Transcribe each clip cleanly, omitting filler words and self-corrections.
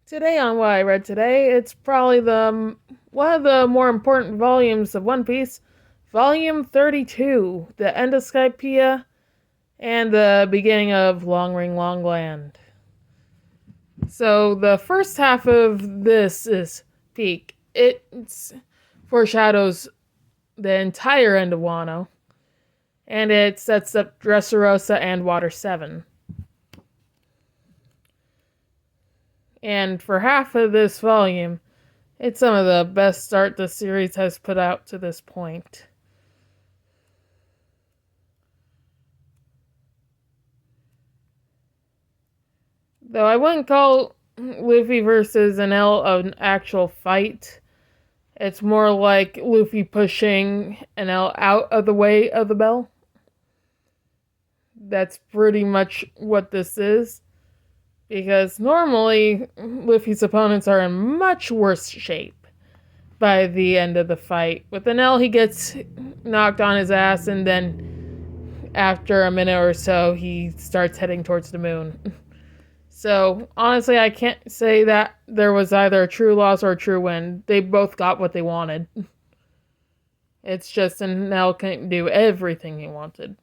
Today on what I read today, it's probably the one of the more important volumes of One Piece, Volume 32, the end of Skypiea, and the beginning of Long Ring Long Land. So the first half of this is peak. It foreshadows the entire end of Wano, and it sets up Dressrosa and Water 7. And for half of this volume, it's some of the best start the series has put out to this point. Though I wouldn't call Luffy versus Enel an actual fight. It's more like Luffy pushing Enel out of the way of the bell. That's pretty much what this is. Because normally, Luffy's opponents are in much worse shape by the end of the fight. With Enel, he gets knocked on his ass, and then after a minute or so, he starts heading towards the moon. So, honestly, I can't say that there was either a true loss or a true win. They both got what they wanted. It's just Enel couldn't do everything he wanted.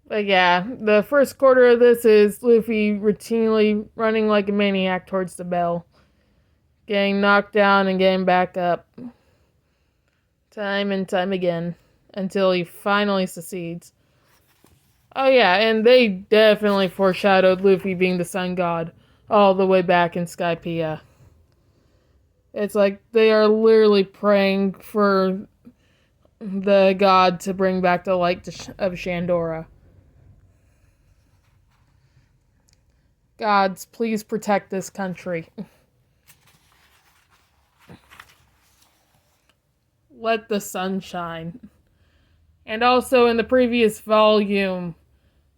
But yeah, the first quarter of this is Luffy routinely running like a maniac towards the bell, getting knocked down and getting back up, time and time again, until he finally succeeds. Oh yeah, and they definitely foreshadowed Luffy being the sun god all the way back in Skypiea. It's like they are literally praying for the god to bring back the light of Shandora. Gods, please protect this country. Let the sun shine. And also in the previous volume,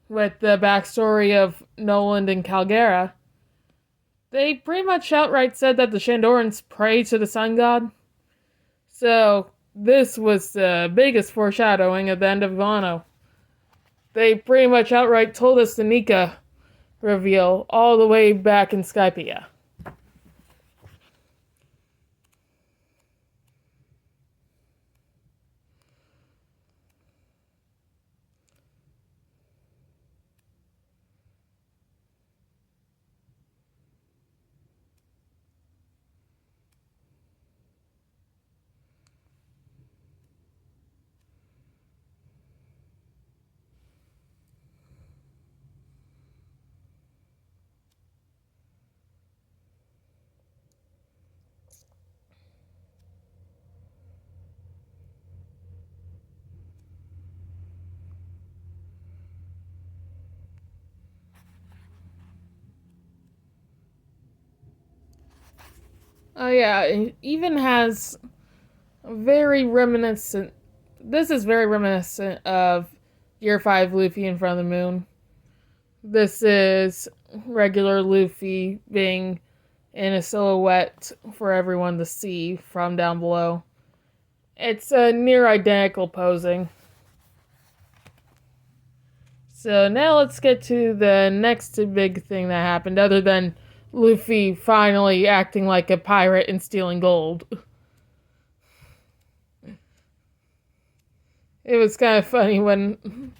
with the backstory of Noland and Calgera, they pretty much outright said that the Shandorans pray to the sun god. So, this was the biggest foreshadowing of the end of Wano. They pretty much outright told us the Nika reveal all the way back in Skypiea. Oh yeah, it even has very reminiscent. This is very reminiscent of Year 5 Luffy in front of the moon. This is regular Luffy being in a silhouette for everyone to see from down below. It's a near identical posing. So now let's get to the next big thing that happened, other than Luffy finally acting like a pirate and stealing gold. It was kind of funny when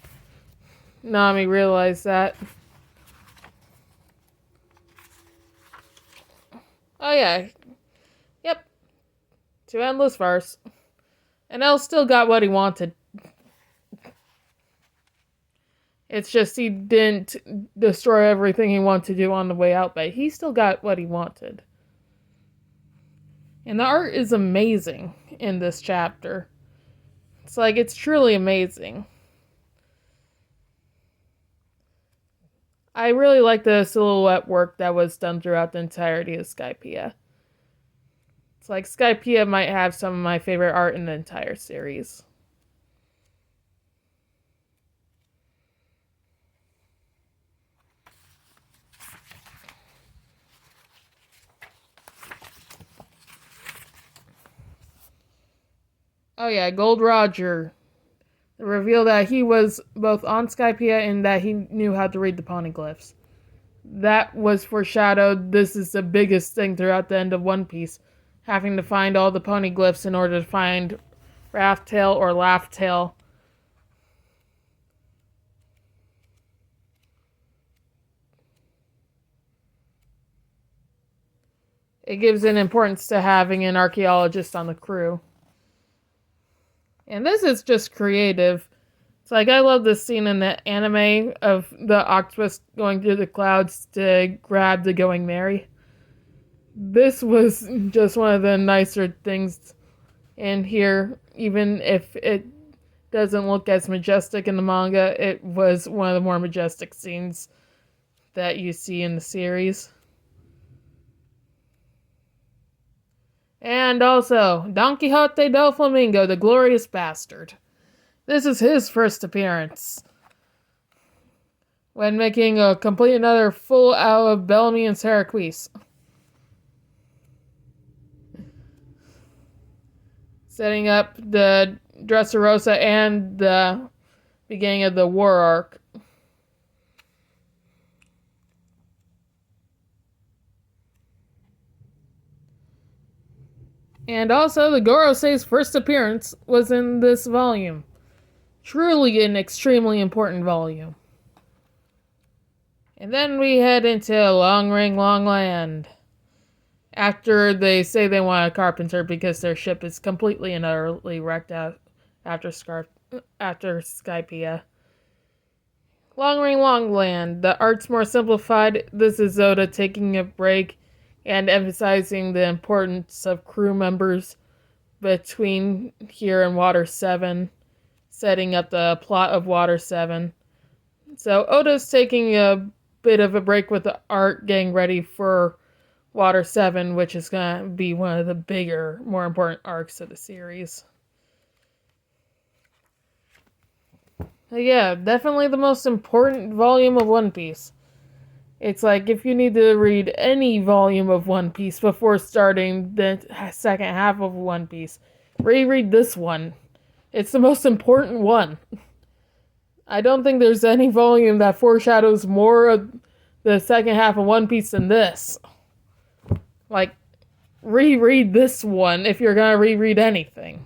Nami realized that. Oh yeah. Yep. To endless farce. And El still got what he wanted. It's just he didn't destroy everything he wanted to do on the way out, but he still got what he wanted. And the art is amazing in this chapter. It's truly amazing. I really like the silhouette work that was done throughout the entirety of Skypiea. It's like Skypiea might have some of my favorite art in the entire series. Oh yeah, Gold Roger. The reveal that he was both on Skypiea and that he knew how to read the poneglyphs. That was foreshadowed. This is the biggest thing throughout the end of One Piece. Having to find all the poneglyphs in order to find Raft-Tail or Laugh-Tail. It gives an importance to having an archaeologist on the crew. And this is just creative. It's like, I love this scene in the anime of the octopus going through the clouds to grab the Going Merry. This was just one of the nicer things in here. Even if it doesn't look as majestic in the manga, it was one of the more majestic scenes that you see in the series. And also, Don Quixote del Flamingo, the Glorious Bastard. This is his first appearance. When making a complete another full out of Bellamy and Syracuse. Setting up the Dressrosa and the beginning of the war arc. And also, the Gorosei's first appearance was in this volume. Truly an extremely important volume. And then we head into Long Ring Long Land. After they say they want a carpenter because their ship is completely and utterly wrecked out after Skypiea. Long Ring Long Land. The art's more simplified. This is Oda taking a break and emphasizing the importance of crew members between here and Water 7, setting up the plot of Water 7. So Oda's taking a bit of a break with the art, getting ready for Water 7, which is going to be one of the bigger, more important arcs of the series. But yeah, definitely the most important volume of One Piece. It's like, if you need to read any volume of One Piece before starting the second half of One Piece, reread this one. It's the most important one. I don't think there's any volume that foreshadows more of the second half of One Piece than this. Like, reread this one if you're gonna reread anything.